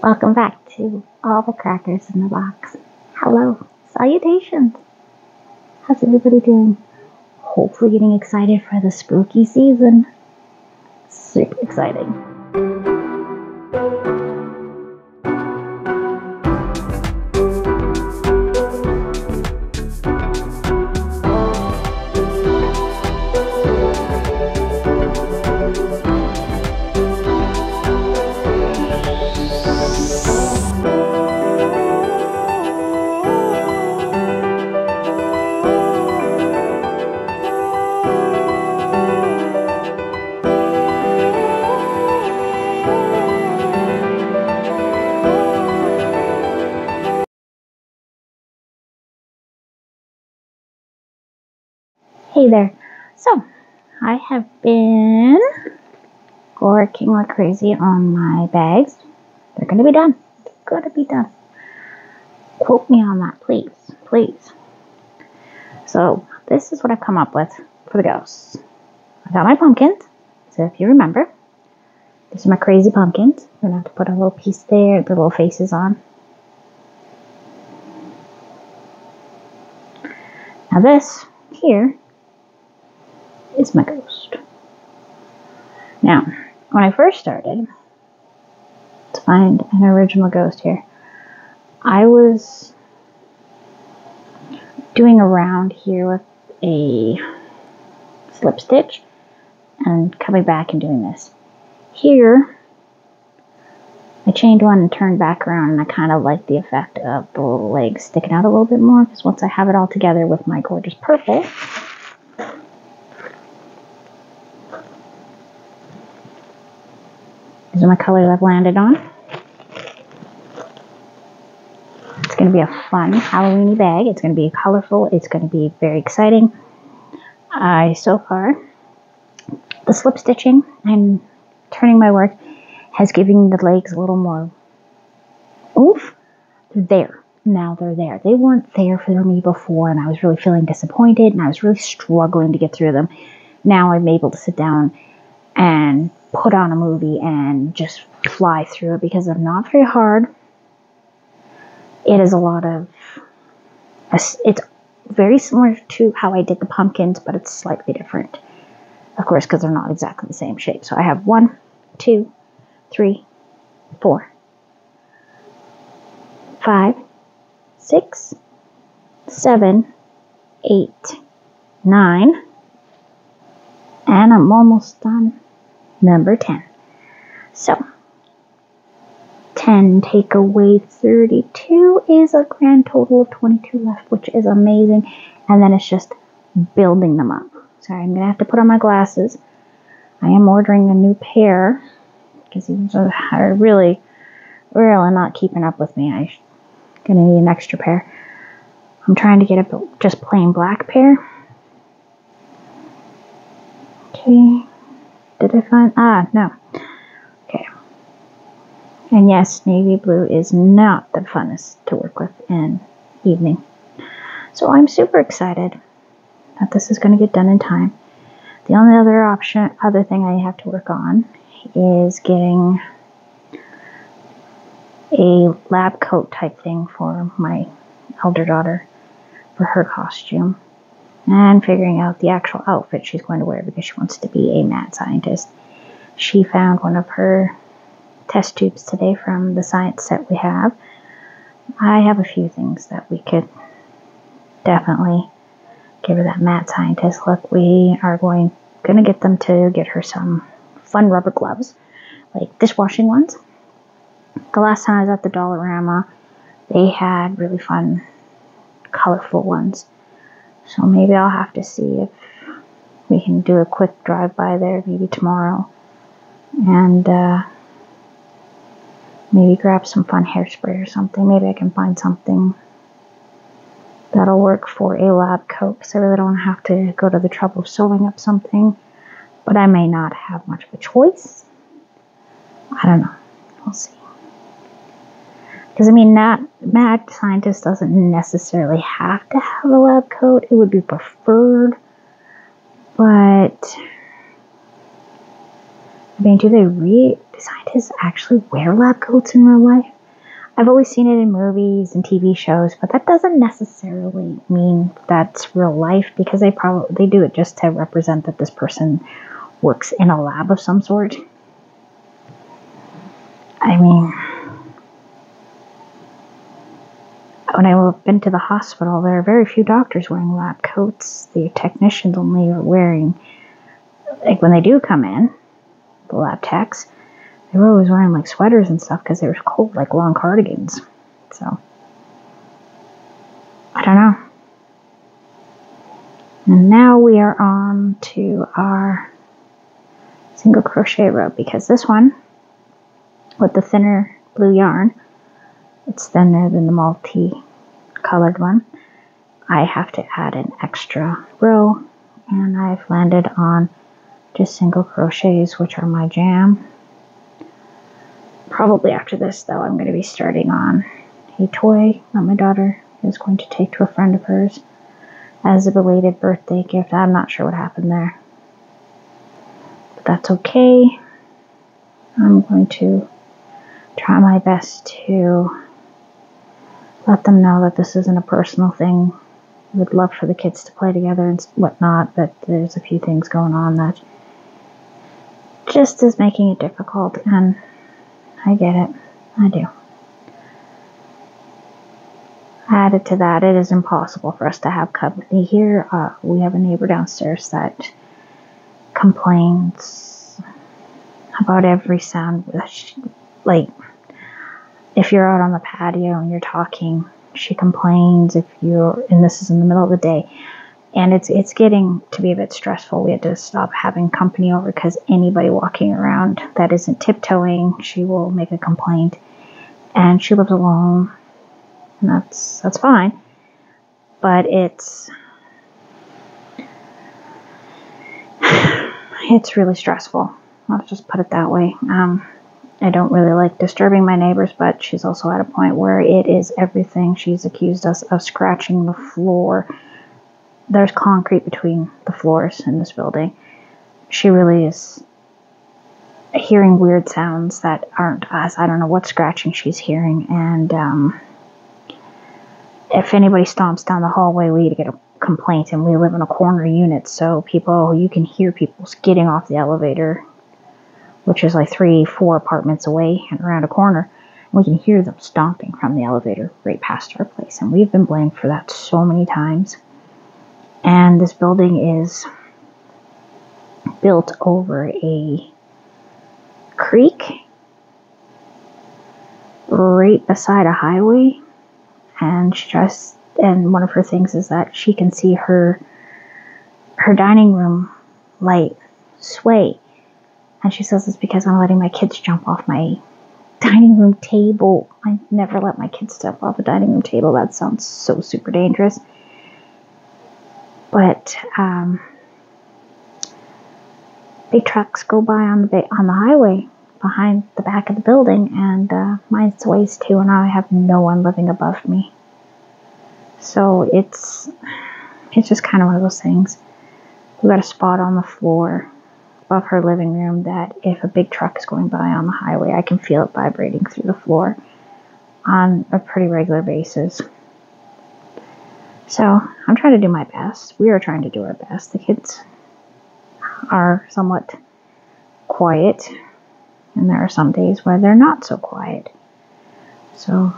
Welcome back to All the Crackers in the Box. Hello, salutations. How's everybody doing? Hopefully getting excited for the spooky season. Super exciting. Hey there. So, I have been working like crazy on my bags. They're going to be done. They're going to be done. Quote me on that, please. Please. So, this is what I've come up with for the ghosts. I got my pumpkins. So, if you remember, these are my crazy pumpkins. I'm going to have to put a little piece there, the little faces on. Now, this here is my ghost. Now, when I first started to find an original ghost here, I was doing around here with a slip stitch and coming back and doing this. Here, I chained one and turned back around, and I kind of like the effect of the little legs sticking out a little bit more, because once I have it all together with my gorgeous purple, these are my colors I've landed on. It's going to be a fun Halloween-y bag. It's going to be colorful. It's going to be very exciting. So far, the slip stitching and turning my work has given the legs a little more oomph. They're there. Now they're there. They weren't there for me before, and I was really feeling disappointed, and I was really struggling to get through them. Now I'm able to sit down and put on a movie and just fly through it because they're not very hard. It is a lot of, it's very similar to how I did the pumpkins, but it's slightly different. Of course, because they're not exactly the same shape. So I have 1, 2, 3, 4, 5, 6, 7, 8, 9, and I'm almost done. Number 10. So, 10 take away 32 is a grand total of 22 left, which is amazing. And then it's just building them up. Sorry, I'm going to have to put on my glasses. I am ordering a new pair because these are really not keeping up with me. I'm going to need an extra pair. I'm trying to get a just plain black pair. Okay. Did I find? No. Okay. And yes, navy blue is not the funnest to work with in evening. So I'm super excited that this is going to get done in time. The only other thing I have to work on is getting a lab coat type thing for my elder daughter for her costume, and figuring out the actual outfit she's going to wear because she wants to be a mad scientist. She found one of her test tubes today from the science set we have. I have a few things that we could definitely give her that mad scientist look. We are going to get them to get her some fun rubber gloves, like dishwashing ones. The last time I was at the Dollarama, they had really fun, colorful ones. So maybe I'll have to see if we can do a quick drive-by there, maybe tomorrow. And maybe grab some fun hairspray or something. Maybe I can find something that'll work for a lab coat, because I really don't have to go to the trouble of sewing up something. But I may not have much of a choice. I don't know. We'll see. Because, I mean, mad scientist doesn't necessarily have to have a lab coat. It would be preferred. But, I mean, do scientists actually wear lab coats in real life? I've always seen it in movies and TV shows, but that doesn't necessarily mean that's real life, because they do it just to represent that this person works in a lab of some sort. I mean, when I've been to the hospital, there are very few doctors wearing lab coats. The technicians only are wearing, like when they do come in, the lab techs, they were always wearing like sweaters and stuff because they were cold, like long cardigans. So, I don't know. And now we are on to our single crochet row, because this one, with the thinner blue yarn, it's thinner than the multi-colored one. I have to add an extra row, and I've landed on just single crochets, which are my jam. Probably after this, though, I'm going to be starting on a toy that my daughter is going to take to a friend of hers as a belated birthday gift. I'm not sure what happened there, but that's okay. I'm going to try my best to let them know that this isn't a personal thing. I would love for the kids to play together and whatnot, but there's a few things going on that just is making it difficult, and I get it. I do. Added to that, it is impossible for us to have company here. We have a neighbor downstairs that complains about every sound. Like, if you're out on the patio and you're talking, she complains. And this is in the middle of the day, and it's getting to be a bit stressful. We had to stop having company over because anybody walking around that isn't tiptoeing, she will make a complaint. And she lives alone, and that's fine. But it's really stressful. I'll just put it that way. I don't really like disturbing my neighbors, but she's also at a point where it is everything. She's accused us of scratching the floor. There's concrete between the floors in this building. She really is hearing weird sounds that aren't us. I don't know what scratching she's hearing. And if anybody stomps down the hallway, we get a complaint, and we live in a corner unit, so you can hear people getting off the elevator, which is like 3-4 apartments away and around a corner. We can hear them stomping from the elevator right past our place, and we've been blamed for that so many times. And this building is built over a creek right beside a highway, and and one of her things is that she can see her dining room light sway, and she says it's because I'm letting my kids jump off my dining room table. I never let my kids jump off a dining room table. That sounds so super dangerous. But big trucks go by on the highway behind the back of the building, and mine sways too, and I have no one living above me. So it's just kind of one of those things. We've got a spot on the floor above her living room that if a big truck is going by on the highway, I can feel it vibrating through the floor on a pretty regular basis. So I'm trying to do my best. We are trying to do our best. The kids are somewhat quiet, and there are some days where they're not so quiet. So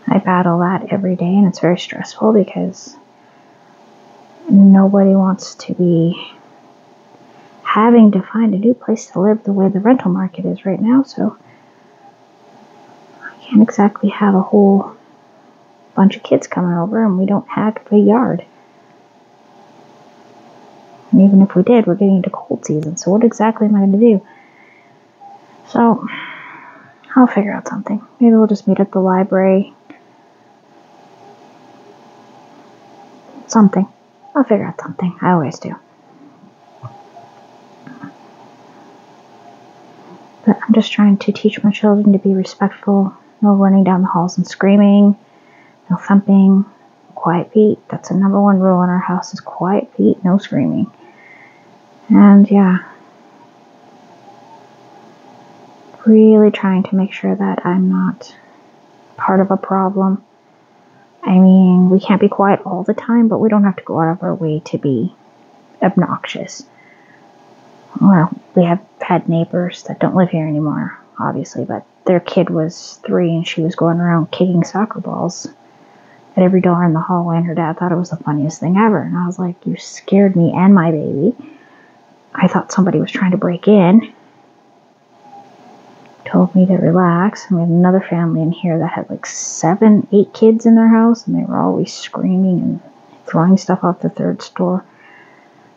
I battle that every day, and it's very stressful because nobody wants to be having to find a new place to live the way the rental market is right now. So I can't exactly have a whole bunch of kids coming over, and we don't have a yard. And even if we did, we're getting into cold season. So what exactly am I going to do? So I'll figure out something. Maybe we'll just meet at the library. Something. I'll figure out something. I always do. But I'm just trying to teach my children to be respectful. No running down the halls and screaming. No thumping. Quiet feet. That's the number one rule in our house, is quiet feet, no screaming. And yeah. really trying to make sure that I'm not part of a problem. I mean, we can't be quiet all the time, but we don't have to go out of our way to be obnoxious. Well, we have had neighbors that don't live here anymore, obviously, but their kid was 3 and she was going around kicking soccer balls at every door in the hallway, and her dad thought it was the funniest thing ever. And I was like, you scared me and my baby. I thought somebody was trying to break in. Told me to relax. And we had another family in here that had like 7, 8 kids in their house, and they were always screaming and throwing stuff off the 3rd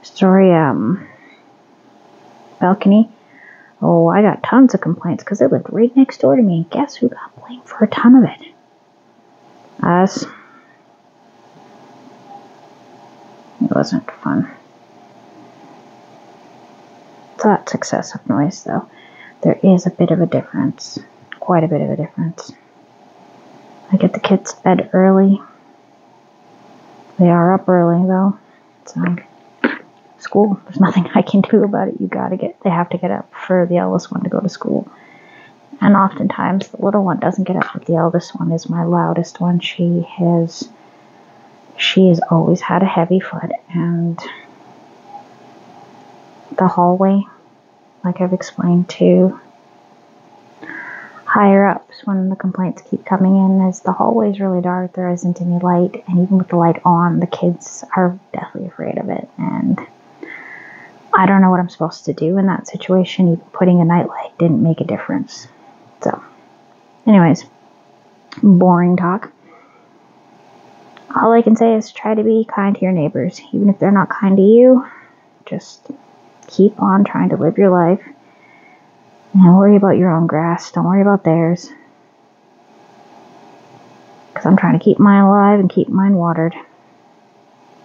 story balcony. Oh, I got tons of complaints because they lived right next door to me. And guess who got blamed for a ton of it? Us. It wasn't fun. It's not excessive noise, though. There is a bit of a difference. Quite a bit of a difference. I get the kids to bed early. They are up early, though. So, school. There's nothing I can do about it. They have to get up for the eldest one to go to school. And oftentimes the little one doesn't get up, but the eldest one is my loudest one. She has always had a heavy foot, and the hallway, like I've explained to higher ups when the complaints keep coming in, is the hallway is really dark. There isn't any light, and even with the light on, the kids are deathly afraid of it, and I don't know what I'm supposed to do in that situation. Even putting a nightlight didn't make a difference. So, anyways, boring talk. All I can say is try to be kind to your neighbors. Even if they're not kind to you, just keep on trying to live your life. And worry about your own grass. Don't worry about theirs. Because I'm trying to keep mine alive and keep mine watered.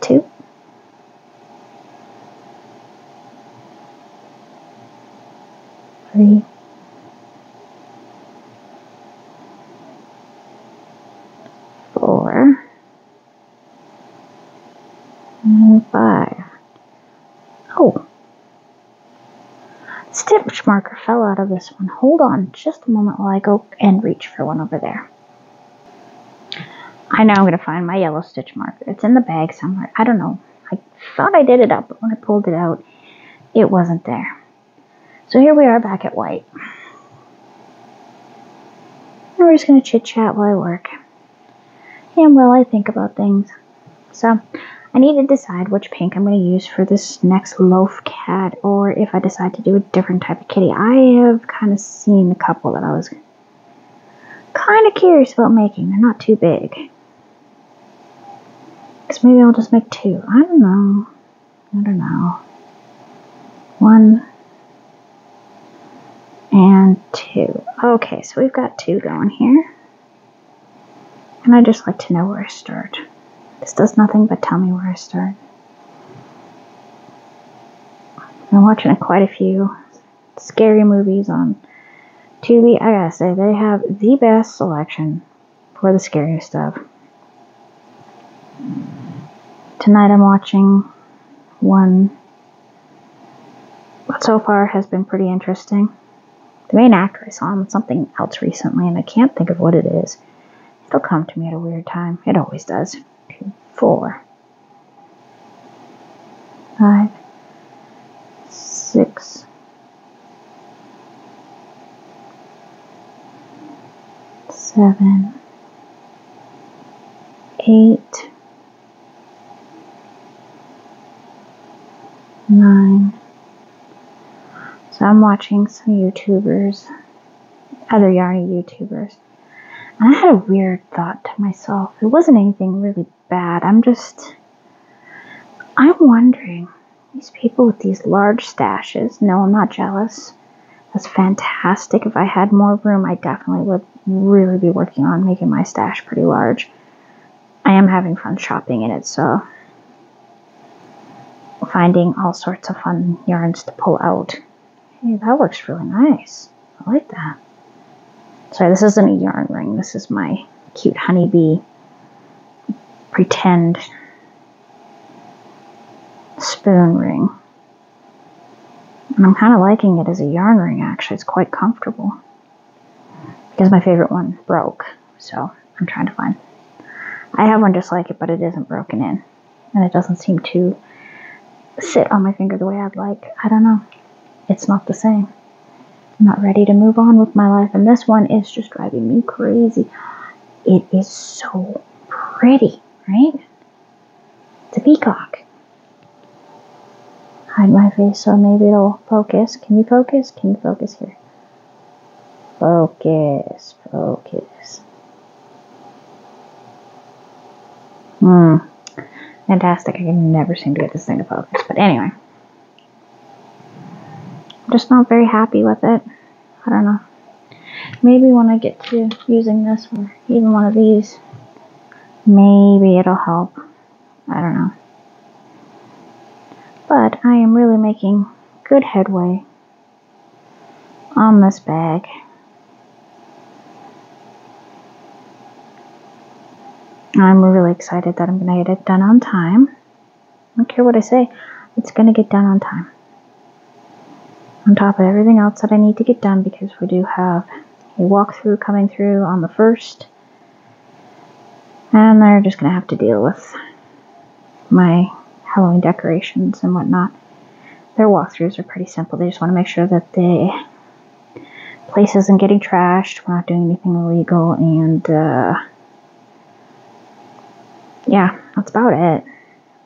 2. 3. 4. And 5. Oh. Stitch marker fell out of this one. Hold on just a moment while I go and reach for one over there. I know I'm going to find my yellow stitch marker. It's in the bag somewhere. I don't know. I thought I did it up, but when I pulled it out, it wasn't there. So here we are back at white. And we're just going to chit-chat while I work. And while I think about things. So, I need to decide which pink I'm going to use for this next loaf cat, or if I decide to do a different type of kitty. I have kind of seen a couple that I was kind of curious about making. They're not too big. So maybe I'll just make 2. I don't know. 1 and 2. Okay, so we've got 2 going here. And I just like to know where I start. This does nothing but tell me where I start. I'm watching quite a few scary movies on Tubi. I gotta say, they have the best selection for the scary stuff. Tonight I'm watching one that so far has been pretty interesting. The main actor, I saw him in something else recently, and I can't think of what it is. It'll come to me at a weird time. It always does. 2, 4, 5, 6, 7, 8, 9. So I'm watching some YouTubers, other Yarny YouTubers. And I had a weird thought to myself. It wasn't anything really bad. I'm wondering, these people with these large stashes. No, I'm not jealous. That's fantastic. If I had more room, I definitely would really be working on making my stash pretty large. I am having fun shopping in it, so finding all sorts of fun yarns to pull out. Hey, that works really nice. I like that. Sorry, this isn't a yarn ring. This is my cute honeybee pretend spoon ring. And I'm kind of liking it as a yarn ring, actually. It's quite comfortable. because my favorite one broke. So I'm trying to find. I have one just like it, but it isn't broken in. And it doesn't seem to sit on my finger the way I'd like. I don't know. It's not the same. I'm not ready to move on with my life. And this one is just driving me crazy. It is so pretty, right? It's a peacock. Hide my face so maybe it'll focus. Can you focus? Can you focus here? Focus. Focus. Fantastic. I can never seem to get this thing to focus. But anyway. I'm just not very happy with it. I don't know. Maybe when I get to using this or even one of these, maybe it'll help. I don't know. But I am really making good headway on this bag. I'm really excited that I'm going to get it done on time. I don't care what I say. It's going to get done on time. On top of everything else that I need to get done, because we do have a walkthrough coming through on the 1st. And they're just going to have to deal with my Halloween decorations and whatnot. Their walkthroughs are pretty simple. They just want to make sure that the place isn't getting trashed. We're not doing anything illegal. And yeah, that's about it.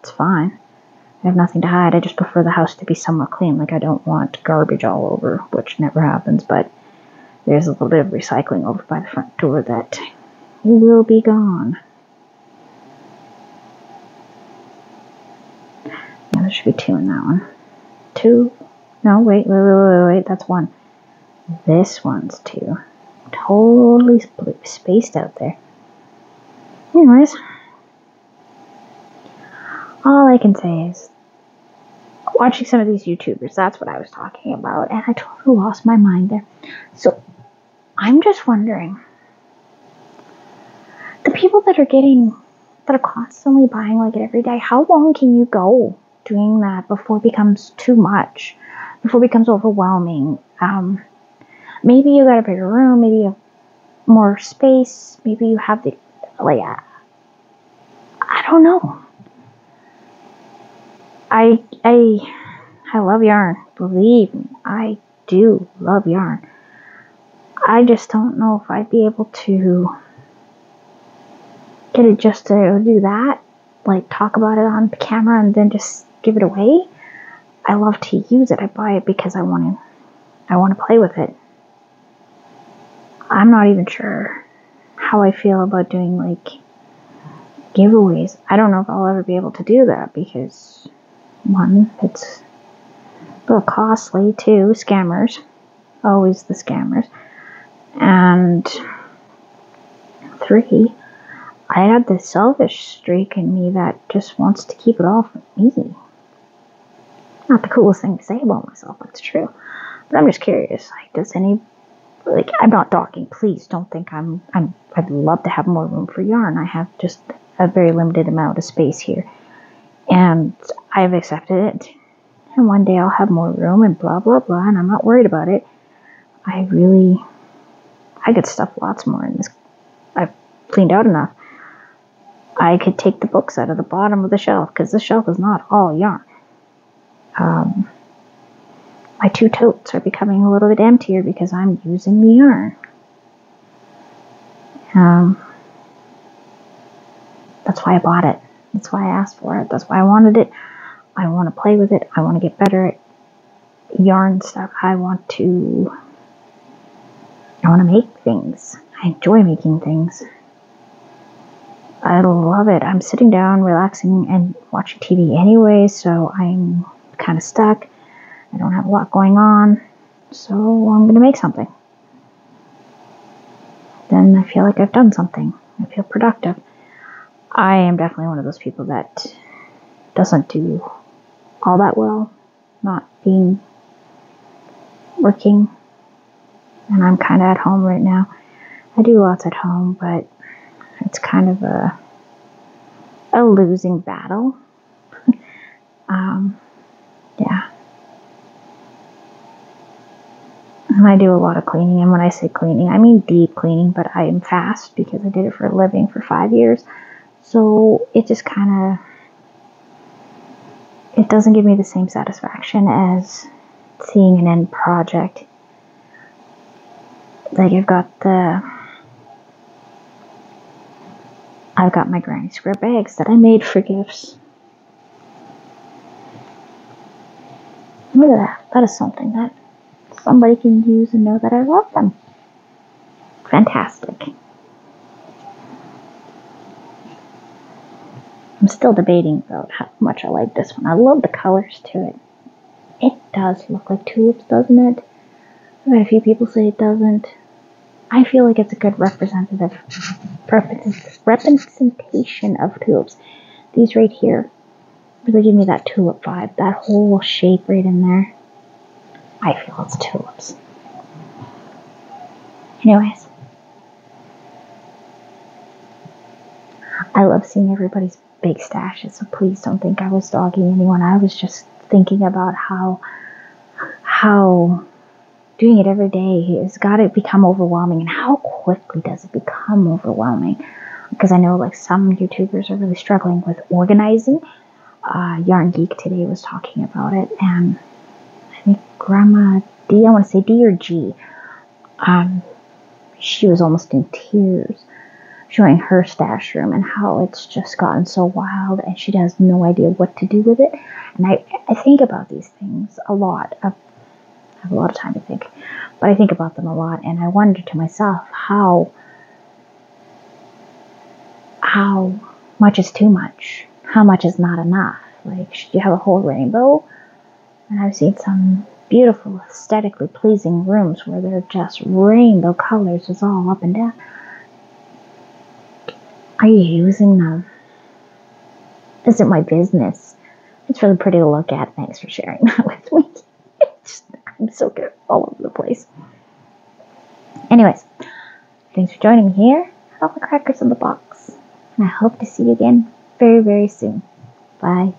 It's fine. I have nothing to hide. I just prefer the house to be somewhat clean. Like, I don't want garbage all over, which never happens, but there's a little bit of recycling over by the front door that will be gone. Yeah, there should be 2 in that one. 2? No, wait, that's 1. This one's 2. Totally spaced out there. Anyways, all I can say is, watching some of these YouTubers, that's what I was talking about, and I totally lost my mind there. So, I'm just wondering, the people that are constantly buying like it every day, how long can you go doing that before it becomes too much, before it becomes overwhelming? Maybe you got a bigger room, maybe you have more space, maybe you have the, like, I don't know. I love yarn. Believe me, I do love yarn. I just don't know if I'd be able to get it just to do that. Like, talk about it on camera and then just give it away. I love to use it. I buy it because I want to play with it. I'm not even sure how I feel about doing, like, giveaways. I don't know if I'll ever be able to do that because, 1, it's a little costly. 2, scammers. Always the scammers. And 3, I had this selfish streak in me that just wants to keep it all for me. Not the coolest thing to say about myself, that's true. But I'm just curious, like, does any, like, I'm not talking, please don't think I'd love to have more room for yarn. I have just a very limited amount of space here. And I've accepted it. And one day I'll have more room and blah, blah, blah, and I'm not worried about it. I could stuff lots more in this. I've cleaned out enough. I could take the books out of the bottom of the shelf, because the shelf is not all yarn. My 2 totes are becoming a little bit emptier because I'm using the yarn. That's why I bought it. That's why I asked for it. That's why I wanted it. I want to play with it. I want to get better at yarn stuff. I want to make things. I enjoy making things. I love it. I'm sitting down, relaxing, and watching TV anyway, so I'm kind of stuck. I don't have a lot going on, so I'm going to make something. Then I feel like I've done something. I feel productive. I am definitely one of those people that doesn't do all that well, not being working, and I'm kind of at home right now. I do lots at home, but it's kind of a losing battle. Yeah. And I do a lot of cleaning, and when I say cleaning, I mean deep cleaning, but I am fast because I did it for a living for 5 years. So it just kind of, it doesn't give me the same satisfaction as seeing an end project. Like I've got my granny square bags that I made for gifts. Look at that. That is something that somebody can use and know that I love them. Fantastic. I'm still debating about how much I like this one. I love the colors to it. It does look like tulips, doesn't it? I've had a few people say it doesn't. I feel like it's a good representation of tulips. These right here really give me that tulip vibe. That whole shape right in there. I feel it's tulips. Anyways. I love seeing everybody's big stashes, so please don't think I was dogging anyone. I was just thinking about how doing it every day has got to become overwhelming, and how quickly does it become overwhelming? Because I know like some YouTubers are really struggling with organizing. Yarn Geek today was talking about it, and I think Grandma D, I want to say D or G, she was almost in tears showing her stash room and how it's just gotten so wild and she has no idea what to do with it. And I think about these things a lot. I have a lot of time to think, but I think about them a lot, and I wonder to myself how much is too much, how much is not enough. Like, should you have a whole rainbow? And I've seen some beautiful, aesthetically pleasing rooms where they're just rainbow colors, is all up and down. Are you using them? Is it my business? It's really pretty to look at. Thanks for sharing that with me. I'm so good all over the place. Anyways, thanks for joining me here at All the Crackers in the Box. And I hope to see you again very, very soon. Bye.